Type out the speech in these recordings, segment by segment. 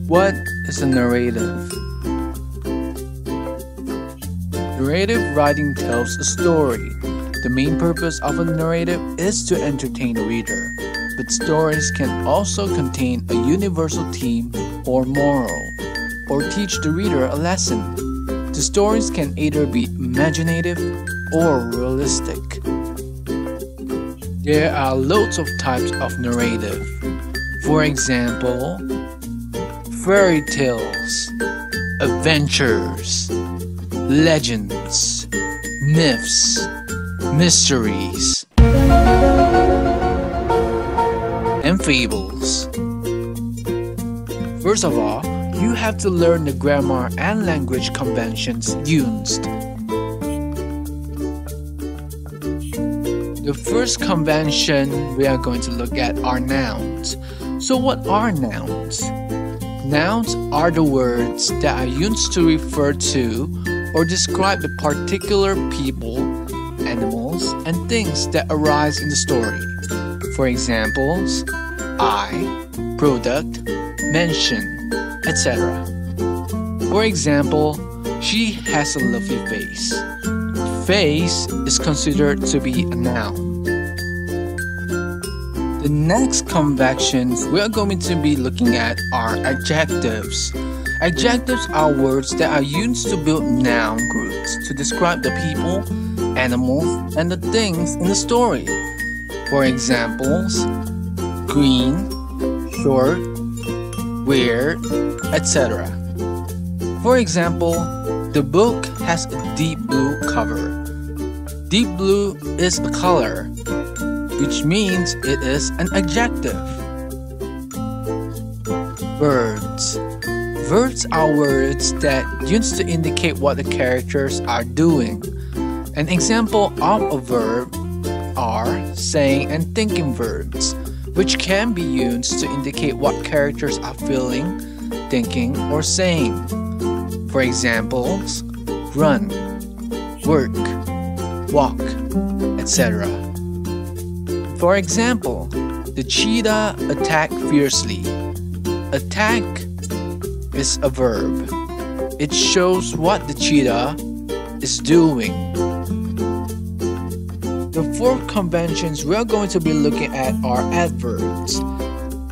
What is a narrative? Narrative writing tells a story. The main purpose of a narrative is to entertain the reader, but stories can also contain a universal theme or moral, or teach the reader a lesson. The stories can either be imaginative or realistic. There are loads of types of narrative. For example, fairy tales, adventures, legends, myths, mysteries, and fables. First of all, you have to learn the grammar and language conventions used. The first convention we are going to look at are nouns. So what are nouns? Nouns are the words that are used to refer to or describe the particular people, animals, and things that arise in the story. For examples, I, product, mention, etc. For example, she has a lovely face. Face is considered to be a noun. The next conventions we are going to be looking at are adjectives. Adjectives are words that are used to build noun groups to describe the people, animals, and the things in the story. For examples, green, short, weird, etc. For example, the book has a deep blue cover. Deep blue is a color, which means it is an adjective. Verbs. Verbs are words that used to indicate what the characters are doing. An example of a verb are saying and thinking verbs, which can be used to indicate what characters are feeling, thinking, or saying. For examples, run, work, walk, etc. For example, the cheetah attacked fiercely. Attack is a verb. It shows what the cheetah is doing. The fourth conventions we are going to be looking at are adverbs.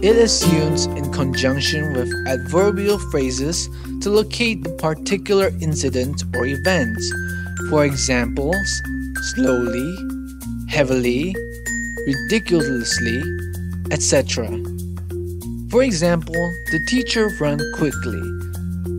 It is used in conjunction with adverbial phrases to locate the particular incident or event. For examples, slowly, heavily, ridiculously, etc. For example, the teacher ran quickly.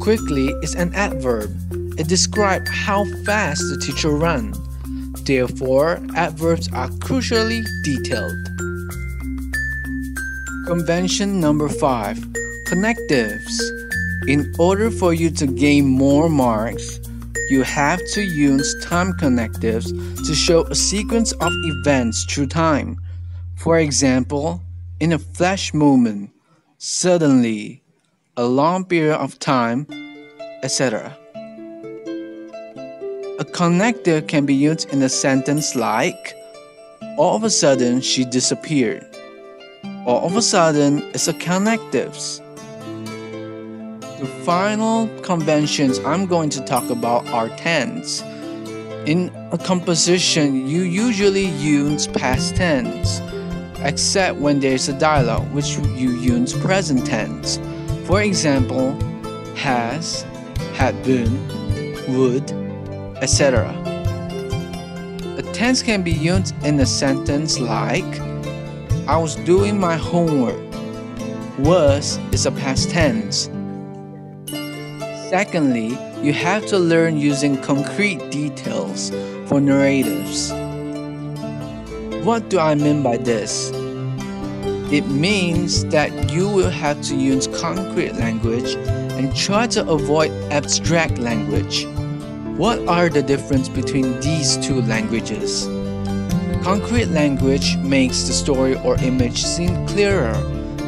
Quickly is an adverb. It describes how fast the teacher ran. Therefore, adverbs are crucially detailed. Convention number 5. Connectives. In order for you to gain more marks, you have to use time connectives to show a sequence of events through time. For example, in a flash moment, suddenly, a long period of time, etc. A connector can be used in a sentence like, all of a sudden she disappeared. All of a sudden is a connectives. The final conventions I'm going to talk about are tense. In a composition, you usually use past tense, except when there's a dialogue, which you use present tense. For example, has, had been, would, etc. A tense can be used in a sentence like, I was doing my homework. Was is a past tense. Secondly, you have to learn using concrete details for narratives. What do I mean by this? It means that you will have to use concrete language and try to avoid abstract language. What are the differences between these two languages? Concrete language makes the story or image seem clearer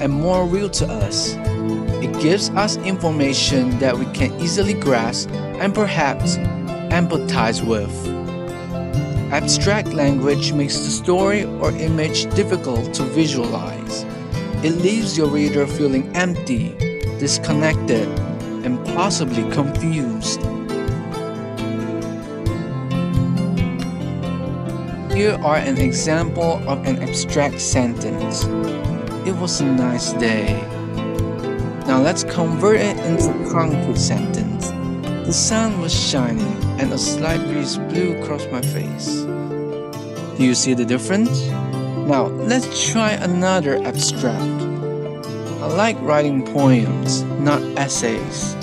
and more real to us. It gives us information that we can easily grasp and perhaps empathize with. Abstract language makes the story or image difficult to visualize. It leaves your reader feeling empty, disconnected, and possibly confused. Here are an example of an abstract sentence. It was a nice day. Now let's convert it into a concrete sentence. The sun was shining and a slight breeze blew across my face. Do you see the difference? Now let's try another abstract. I like writing poems, not essays.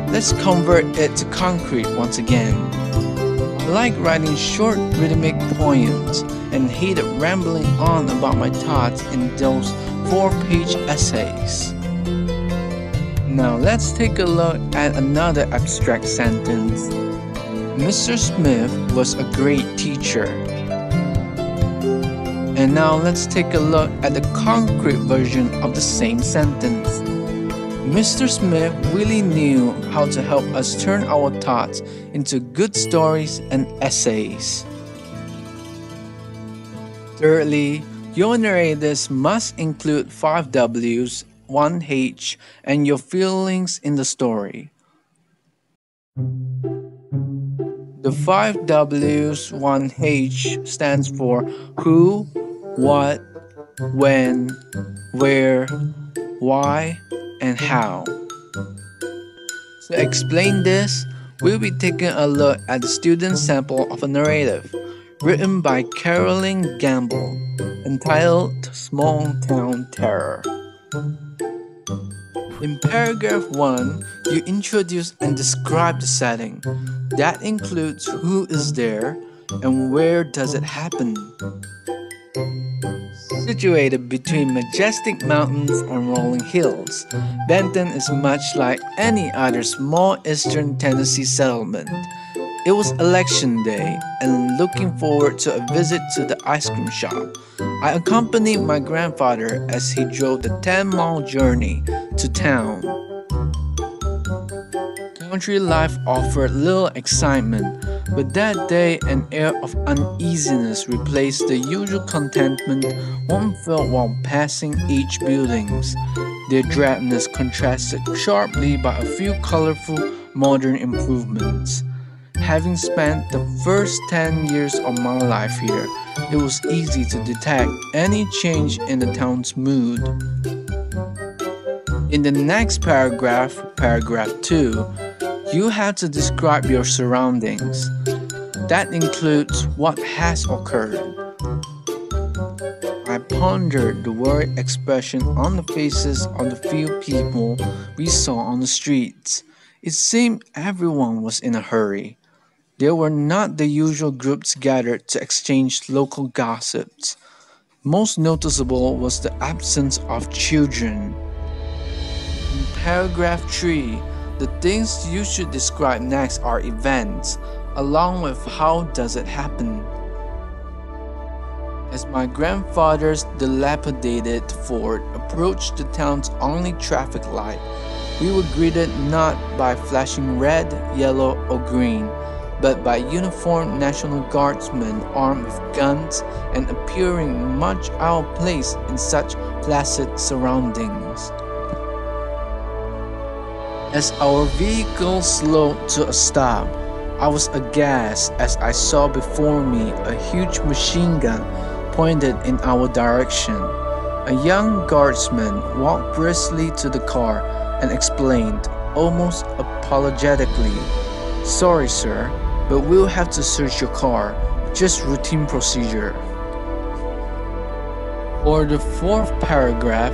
Let's convert it to concrete once again. I like writing short rhythmic poems and hated rambling on about my thoughts in those 4-page essays. Now let's take a look at another abstract sentence. Mr. Smith was a great teacher. And now let's take a look at the concrete version of the same sentence. Mr. Smith really knew how to help us turn our thoughts into good stories and essays. Thirdly, your narrators must include 5 W's, 1 H, and your feelings in the story. The 5 W's, 1 H stands for who, what, when, where, why, and how. To explain this, we'll be taking a look at the student sample of a narrative written by Caroline Gamble entitled Small Town Terror. In paragraph 1, you introduce and describe the setting. That includes who is there and where does it happen. Situated between majestic mountains and rolling hills, Benton is much like any other small eastern Tennessee settlement. It was election day, and looking forward to a visit to the ice cream shop, I accompanied my grandfather as he drove the 10-mile journey to town. Country life offered little excitement, but that day an air of uneasiness replaced the usual contentment one felt while passing each buildings. Their drabness contrasted sharply by a few colorful modern improvements. Having spent the first 10 years of my life here, it was easy to detect any change in the town's mood. In the next paragraph, paragraph 2, you have to describe your surroundings. That includes what has occurred. I pondered the worried expression on the faces of the few people we saw on the streets. It seemed everyone was in a hurry. There were not the usual groups gathered to exchange local gossips. Most noticeable was the absence of children. In paragraph 3, the things you should describe next are events, along with how does it happen. As my grandfather's dilapidated Ford approached the town's only traffic light, we were greeted not by flashing red, yellow, or green, but by uniformed National Guardsmen armed with guns and appearing much out of place in such placid surroundings. As our vehicle slowed to a stop, I was aghast as I saw before me a huge machine gun pointed in our direction. A young guardsman walked briskly to the car and explained, almost apologetically, "Sorry, sir, but we'll have to search your car. Just routine procedure." For the 4th paragraph,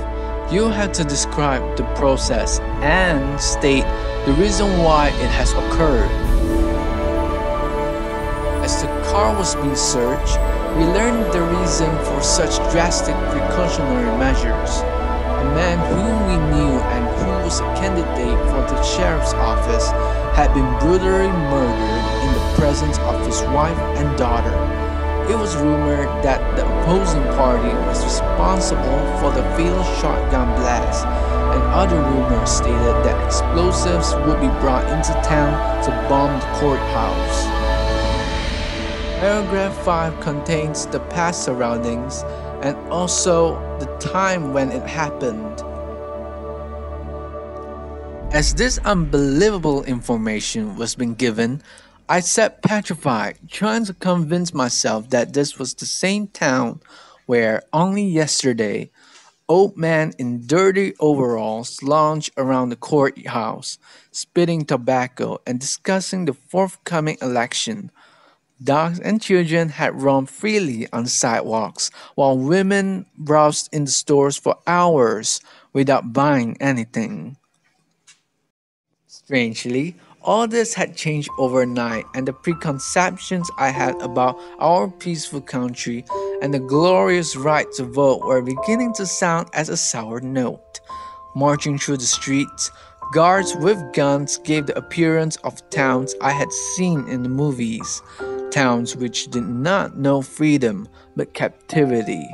you have to describe the process and state the reason why it has occurred. As the car was being searched, we learned the reason for such drastic precautionary measures. A man whom we knew and who was a candidate for the sheriff's office had been brutally murdered in the presence of his wife and daughter. It was rumored that the opposing party was responsible for the fatal shotgun blast, and other rumors stated that explosives would be brought into town to bomb the courthouse. Paragraph 5 contains the past surroundings and also the time when it happened. As this unbelievable information was being given, I sat petrified, trying to convince myself that this was the same town where only yesterday old men in dirty overalls lounged around the courthouse, spitting tobacco and discussing the forthcoming election. Dogs and children had roamed freely on the sidewalks, while women browsed in the stores for hours without buying anything. Strangely, all this had changed overnight, and the preconceptions I had about our peaceful country and the glorious right to vote were beginning to sound as a sour note. Marching through the streets, guards with guns gave the appearance of towns I had seen in the movies, towns which did not know freedom but captivity.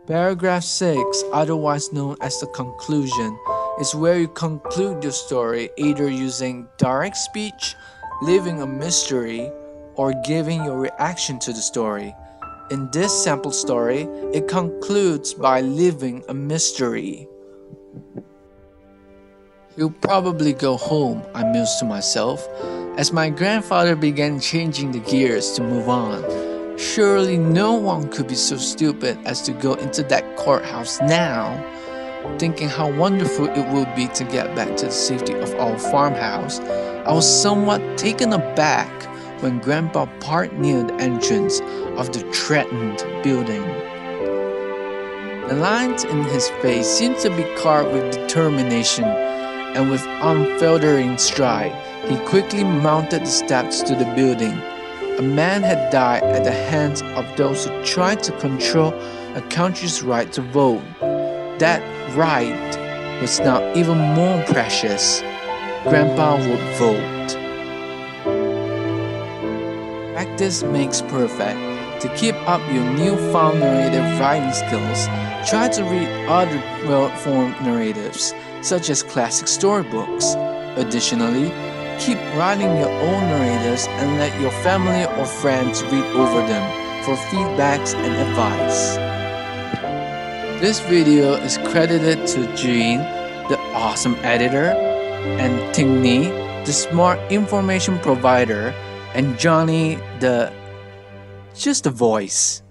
Paragraph 6, otherwise known as the conclusion, is where you conclude your story either using direct speech, leaving a mystery, or giving your reaction to the story. In this sample story, it concludes by leaving a mystery. He'll probably go home, I mused to myself, as my grandfather began changing the gears to move on. Surely no one could be so stupid as to go into that courthouse now. Thinking how wonderful it would be to get back to the safety of our farmhouse, I was somewhat taken aback when Grandpa parked near the entrance of the threatened building. The lines in his face seemed to be carved with determination, and with unfaltering stride, he quickly mounted the steps to the building. A man had died at the hands of those who tried to control a country's right to vote. That right was now even more precious. Grandpa would vote. Practice makes perfect. To keep up your newfound narrative writing skills, try to read other well-formed narratives, such as classic storybooks. Additionally, keep writing your own narratives and let your family or friends read over them for feedbacks and advice. This video is credited to Jean, the awesome editor, and Tyng, the smart information provider, and Johnny, just the voice.